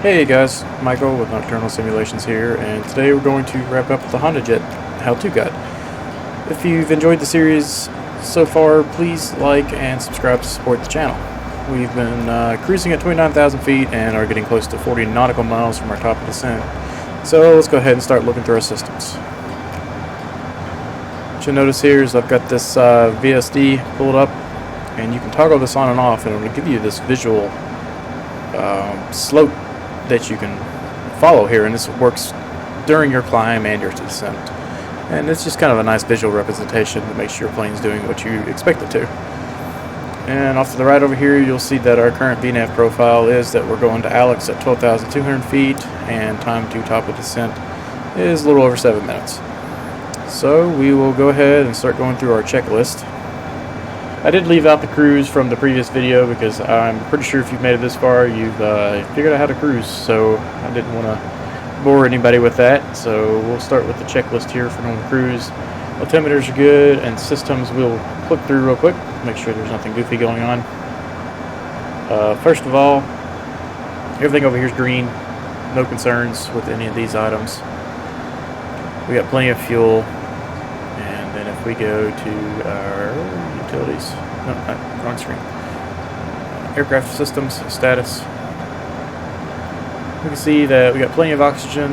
Hey guys, Michael with Nocturnal Simulations here, and today we're going to wrap up the HondaJet how-to guide. If you've enjoyed the series so far, please like and subscribe to support the channel. We've been cruising at 29,000 feet and are getting close to 40 nautical miles from our top of descent. So let's go ahead and start looking through our systems. What you'll notice here is I've got this VSD pulled up, and you can toggle this on and off, and it'll give you this visual slope that you can follow here, and this works during your climb and your descent. And it's just kind of a nice visual representation that makes sure your plane's doing what you expect it to. And off to the right over here, you'll see that our current VNAV profile is that we're going to Alex at 12,200 feet, and time to top of descent is a little over 7 minutes. So we will go ahead and start going through our checklist. I did leave out the cruise from the previous video because I'm pretty sure if you've made it this far, you've figured out how to cruise, so I didn't want to bore anybody with that. So we'll start with the checklist here for normal cruise. Altimeters are good, and systems we'll click through real quick, make sure there's nothing goofy going on. First of all, everything over here is green, no concerns with any of these items. We got plenty of fuel, and then if we go to our utilities, no, wrong screen. Aircraft systems status. We can see that we got plenty of oxygen,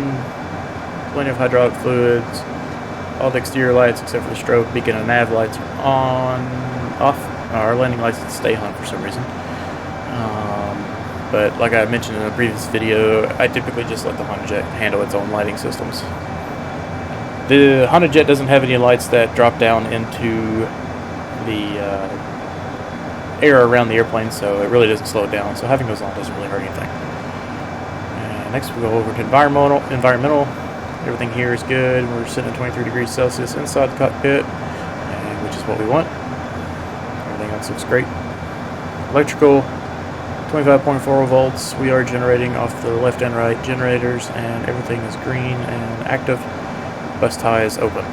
plenty of hydraulic fluids. All the exterior lights except for the strobe, beacon, and nav lights are on, off. Our landing lights stay on for some reason. But like I mentioned in a previous video, I typically just let the HondaJet handle its own lighting systems. The HondaJet doesn't have any lights that drop down into the air around the airplane, so it really doesn't slow it down, so having those on doesn't really hurt anything. And next we'll go over to environmental. Everything here is good. We're sitting at 23 degrees Celsius inside the cockpit, which is what we want. Everything else looks great. Electrical, 25.4 volts. We are generating off the left and right generators, and everything is green and active. Bus tie is open.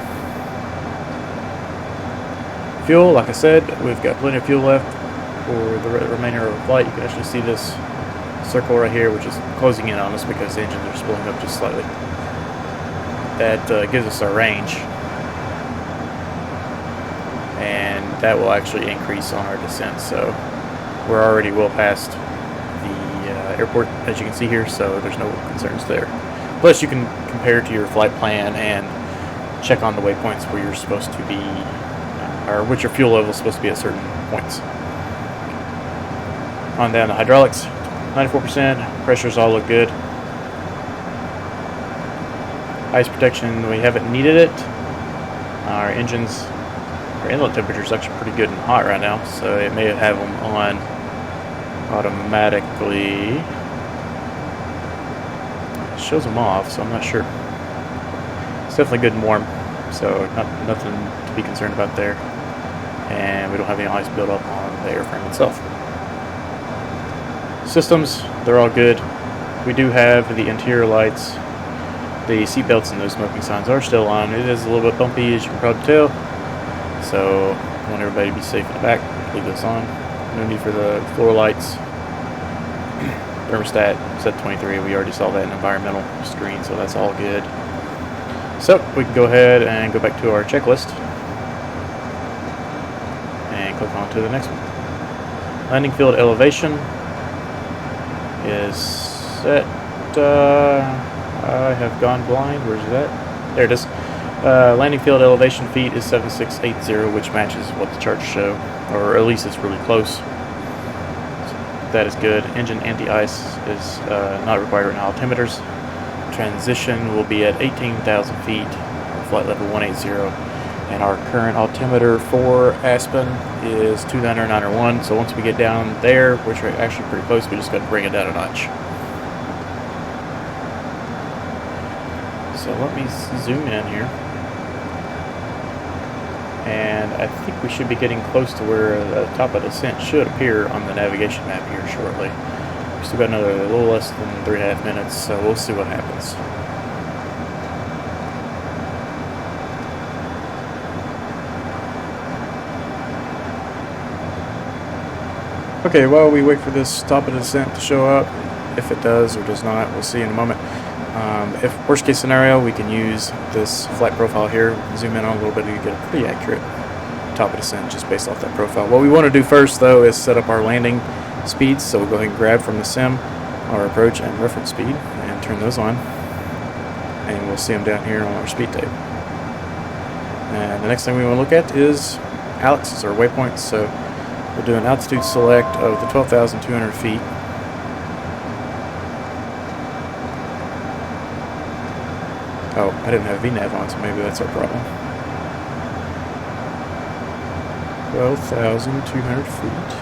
Fuel, like I said, we've got plenty of fuel left for the remainder of the flight. You can actually see this circle right here, which is closing in on us because the engines are splitting up just slightly. That gives us our range, and that will actually increase on our descent. So we're already well past the airport, as you can see here, so there's no concerns there. Plus, you can compare to your flight plan and check on the waypoints where you're supposed to be, or what your fuel level is supposed to be at certain points. On down to hydraulics, 94%. Pressures all look good. Ice protection, we haven't needed it. Our engines, our inlet temperature is actually pretty good and hot right now, so it may have them on automatically. It shows them off, so I'm not sure. It's definitely good and warm, so nothing to be concerned about there. And we don't have any ice buildup on the airframe itself. Systems, they're all good. We do have the interior lights. The seat belts and those smoking signs are still on. It is a little bit bumpy, as you can probably tell. So I want everybody to be safe in the back. Leave this on. No need for the floor lights. Thermostat set 23. We already saw that in environmental screen, so that's all good. So we can go ahead and go back to our checklist and click on to the next one. Landing field elevation is set. I have gone blind. Where's that? There it is. Landing field elevation feet is 7680, which matches what the charts show, or at least it's really close. So that is good. Engine anti-ice is not required right now. Altimeters. Transition will be at 18,000 feet, flight level 180, and our current altimeter for Aspen is 29901. So once we get down there, which are actually pretty close, we just got to bring it down a notch. So let me zoom in here, and I think we should be getting close to where the top of descent should appear on the navigation map here shortly. We still got another little less than 3.5 minutes, so we'll see what happens. Okay, while we wait for this top of the descent to show up, if it does or does not, we'll see in a moment. If worst case scenario, we can use this flight profile here, zoom in on a little bit to get a pretty accurate top of descent just based off that profile. What we want to do first though is set up our landing speeds, so we'll go ahead and grab from the sim our approach and reference speed and turn those on, and we'll see them down here on our speed tape. And the next thing we want to look at is Alex's or waypoints, so we'll do an altitude select of the 12,200 feet. Oh, I didn't have VNav on, so maybe that's our problem. 12,200 feet.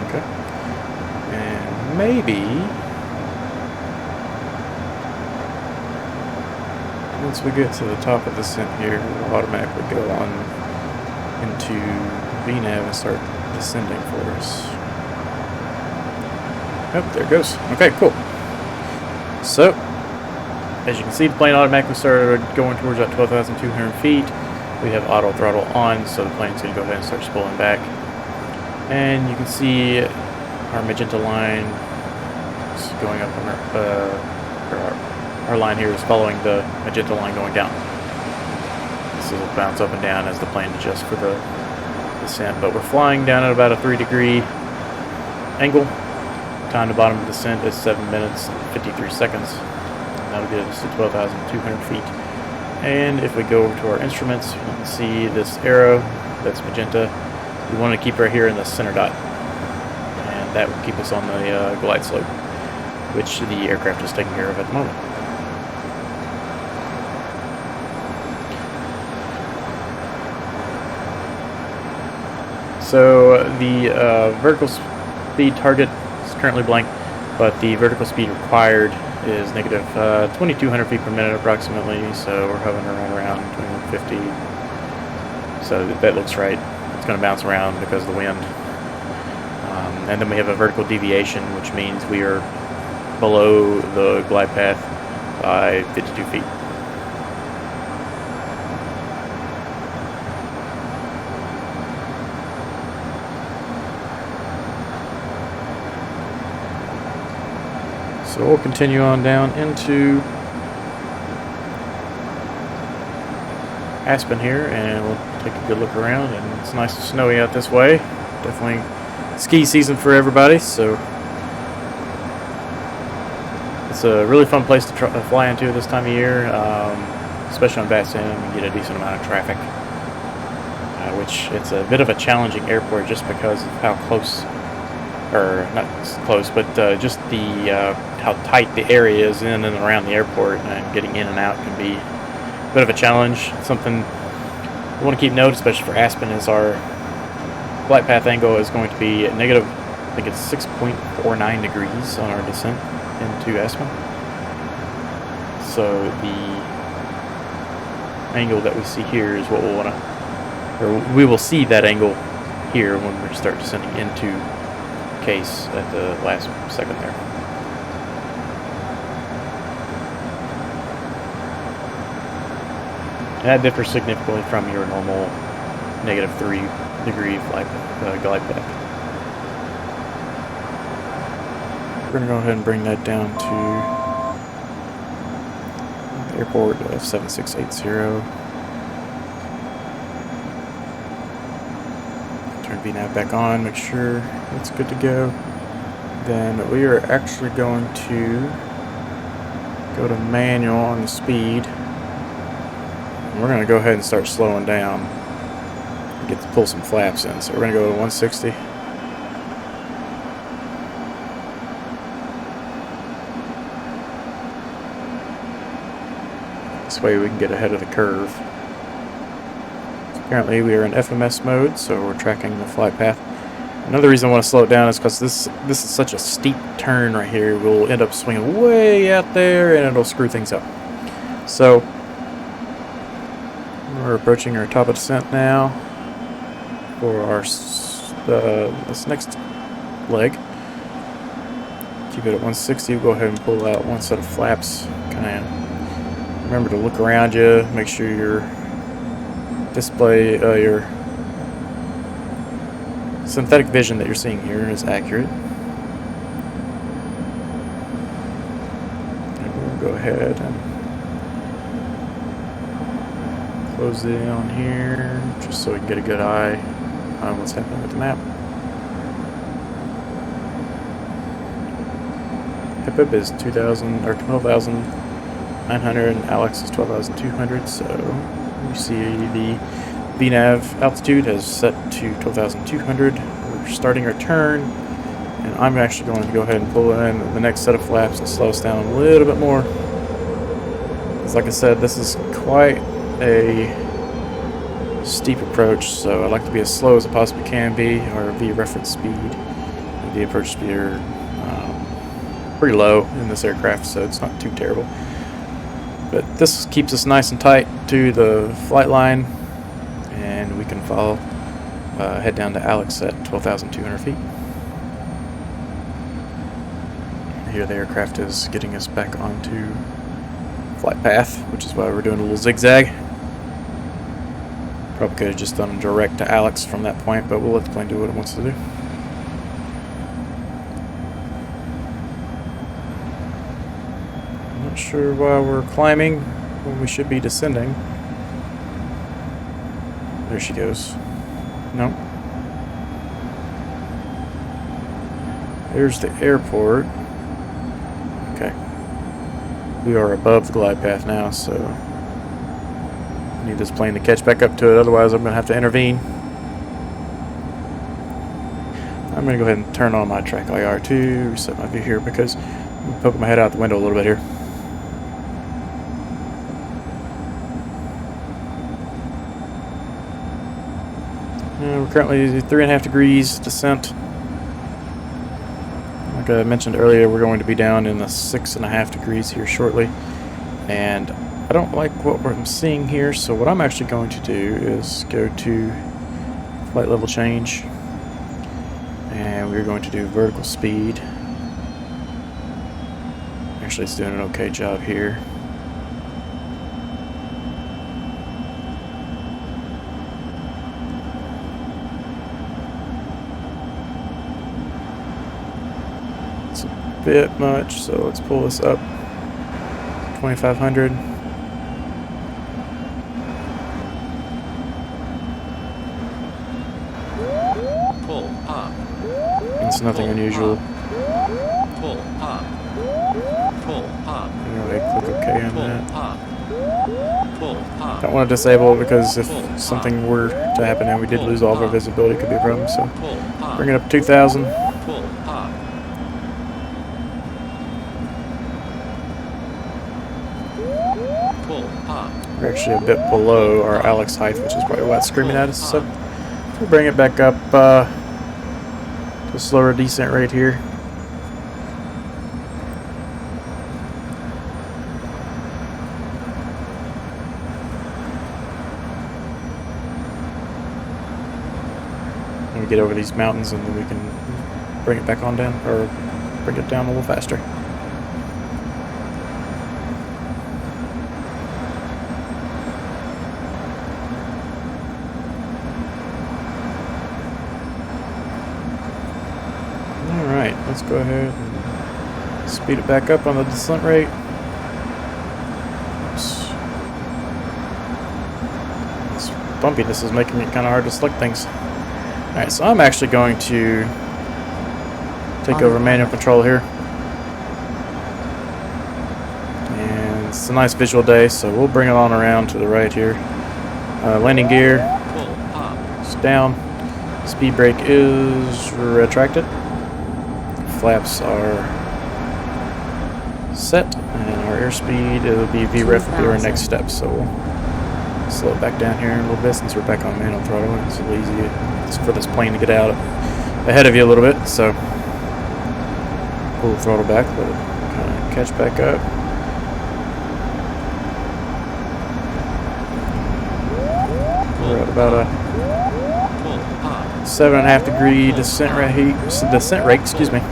Okay. And maybe once we get to the top of the descent here, we'll automatically go on into VNav and start descending for us. Oh, there it goes. Okay, cool. So, as you can see, the plane automatically started going towards that 12,200 feet. We have auto throttle on, so the plane's going to go ahead and start spooling back. And you can see our magenta line is going up on our line here is following the magenta line going down. This will bounce up and down as the plane adjusts for the descent, but we're flying down at about a 3-degree angle. Time to bottom of descent is 7 minutes and 53 seconds. That'll get us to 12,200 feet. And if we go over to our instruments, you can see this arrow that's magenta. We want to keep right here in the center dot, and that will keep us on the glide slope, which the aircraft is taking care of at the moment. So the vertical speed target is currently blank, but the vertical speed required is negative 2,200 feet per minute approximately, so we're hovering around 2,150. So that looks right. It's going to bounce around because of the wind. And then we have a vertical deviation, which means we are below the glide path by 52 feet. So we'll continue on down into Aspen here, and we'll take a good look around. And it's nice and snowy out this way. Definitely ski season for everybody, so it's a really fun place to fly into this time of year, especially on Aspen. You get a decent amount of traffic, which it's a bit of a challenging airport just because of how close, or not close, but just the how tight the area is in and around the airport, and getting in and out can be a bit of a challenge. Something we want to keep note, especially for Aspen, is our glide path angle is going to be negative, I think it's 6.49 degrees on our descent into Aspen. So the angle that we see here is what we'll want to, or we will see that angle here when we start descending into case at the last second there. And that differs significantly from your normal negative 3-degree glide path. We're going to go ahead and bring that down to the airport of 7680. Turn VNav back on, make sure it's good to go. Then we are actually going to go to manual on the speed. And we're going to go ahead and start slowing down. Get to pull some flaps in. So we're going to go to 160. This way we can get ahead of the curve. Currently we are in FMS mode, so we're tracking the flight path. Another reason I want to slow it down is because this is such a steep turn right here. We'll end up swinging way out there, and it'll screw things up. So we're approaching our top of descent now for our this next leg. Keep it at 160. We'll go ahead and pull out one set of flaps. Kind of remember to look around you, make sure you're display, your synthetic vision that you're seeing here is accurate. And we'll go ahead and close it on here, just so we can get a good eye on what's happening with the map. HIPIP is 2,000 or 12,900, and Alex is 12,200. So you see the VNAV altitude has set to 12,200. We're starting our turn, and I'm actually going to go ahead and pull in the next set of flaps and slow us down a little bit more. Because, like I said, this is quite a steep approach, so I like to be as slow as I possibly can be, or via reference speed. And the approach speed are pretty low in this aircraft, so it's not too terrible. But this keeps us nice and tight to the flight line, and we can follow, head down to Alex at 12,200 feet. Here the aircraft is getting us back onto flight path, which is why we're doing a little zigzag. Probably could have just done direct to Alex from that point, but we'll let the plane do what it wants to do. Not sure why we're climbing when we should be descending. There she goes. No. There's the airport. Okay. We are above the glide path now, so I need this plane to catch back up to it, otherwise I'm going to have to intervene. I'm going to go ahead and turn on my track IR to reset my view here, because I'm poking my head out the window a little bit here. We're currently 3.5 degrees descent. Like I mentioned earlier, we're going to be down in the 6.5 degrees here shortly, and I don't like what I'm seeing here, so what I'm actually going to do is go to flight level change, and we're going to do vertical speed. Actually, it's doing an okay job here. Bit much, so let's pull this up 2,500. Pull up. It's nothing unusual. Pull up. Pull up. Anyway, click OK on that. Pull up. Don't want to disable it, because if something were to happen and we did lose all of our visibility, it could be a problem. So bring it up to 2,000. Pull up. We're actually a bit below our Alex height, which is probably why it's screaming at us. So we'll bring it back up to a slower descent rate here. When we get over these mountains, and then we can bring it back on down, or bring it down a little faster. Let's go ahead and speed it back up on the descent rate. Oops. This bumpiness is making it kind of hard to select things. Alright, so I'm actually going to take over manual control here. And it's a nice visual day, so we'll bring it on around to the right here. Landing gear is down. Speed brake is retracted. Flaps are set, and our airspeed, it'll be VREF will be our next step, so we'll slow it back down here in a little bit since we're back on manual throttle. It's a little easy for this plane to get out ahead of you a little bit, so pull the throttle back, let it kind of catch back up. We're at about a 7.5 degree descent rate, excuse me.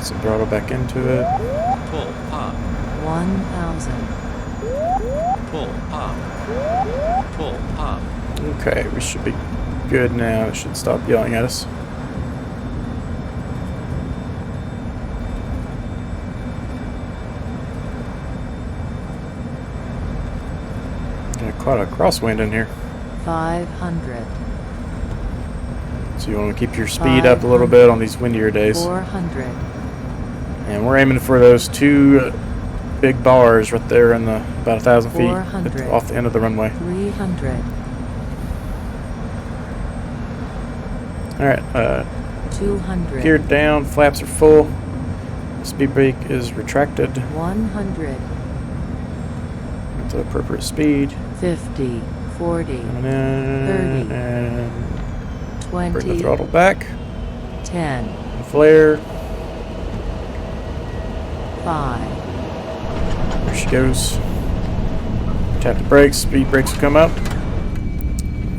some throttle back into it. Pull up. 1,000. Pull up. Pull up. Okay, we should be good now. It should stop yelling at us. Got quite a crosswind in here. 500. So you want to keep your speed up a little bit on these windier days. 400. And we're aiming for those two big bars right there in the about 1,000 feet 400. off the end of the runway. 300. All right, 200. gear down, flaps are full. Speed brake is retracted 100. at the appropriate speed. 50. 40. Coming in 30. and bring the 20. throttle back. 10. And flare. 5. There she goes. Tap the brakes. Speed brakes will come up.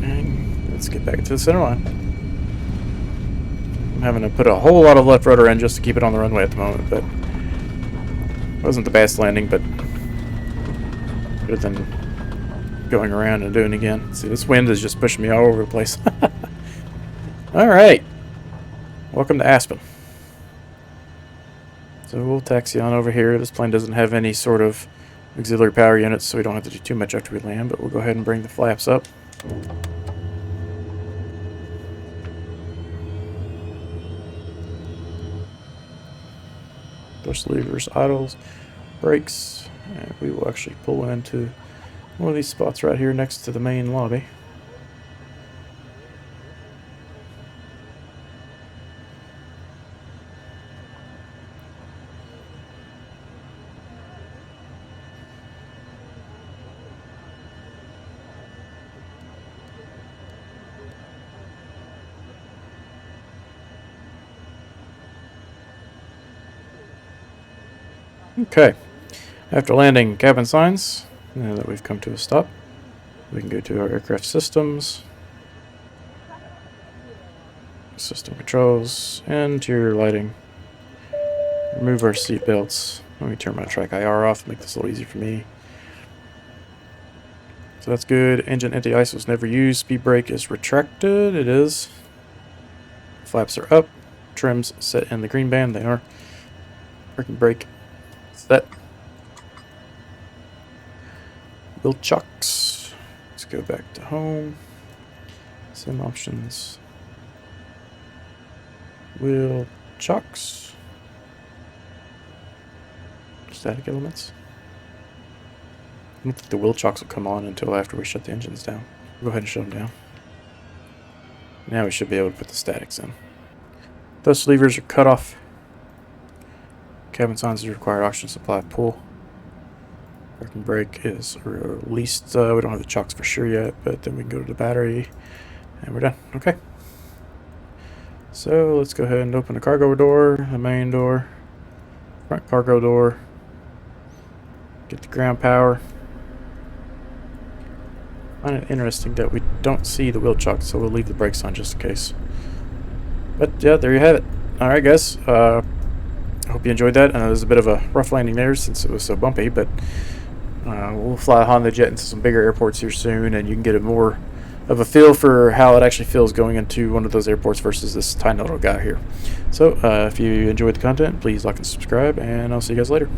And let's get back to the center line. I'm having to put a whole lot of left rudder in just to keep it on the runway at the moment, but it wasn't the best landing, but better than going around and doing it again. See, this wind is just pushing me all over the place. Alright. Welcome to Aspen. So we'll taxi on over here. This plane doesn't have any sort of auxiliary power units, so we don't have to do too much after we land, but we'll go ahead and bring the flaps up. Push levers, idles, brakes, and we will actually pull into one of these spots right here next to the main lobby. Okay, after landing cabin signs, now that we've come to a stop, we can go to our aircraft systems, system controls, interior lighting, remove our seat belts. Let me turn my track IR off, make this a little easier for me. So that's good. Engine anti-ice was never used. Speed brake is retracted. It is. Flaps are up. Trims set in the green band. They are. Parking brake set. Wheel chocks. Let's go back to home. Sim options. Wheel chocks. Static elements. I don't think the wheel chocks will come on until after we shut the engines down. Go ahead and shut them down. Now we should be able to put the statics in. Those levers are cut off. Cabin signs require oxygen supply pull. Parking brake is released. We don't have the chocks for sure yet, but then we can go to the battery and we're done. Okay. So let's go ahead and open the cargo door, the main door, front cargo door. Get the ground power. I find it interesting that we don't see the wheel chocks, so we'll leave the brakes on just in case. But yeah, there you have it. Alright guys, I hope you enjoyed that. I know it was a bit of a rough landing there since it was so bumpy, but we'll fly Honda Jet into some bigger airports here soon, and you can get a more of a feel for how it actually feels going into one of those airports versus this tiny little guy here. So if you enjoyed the content, please like and subscribe, and I'll see you guys later.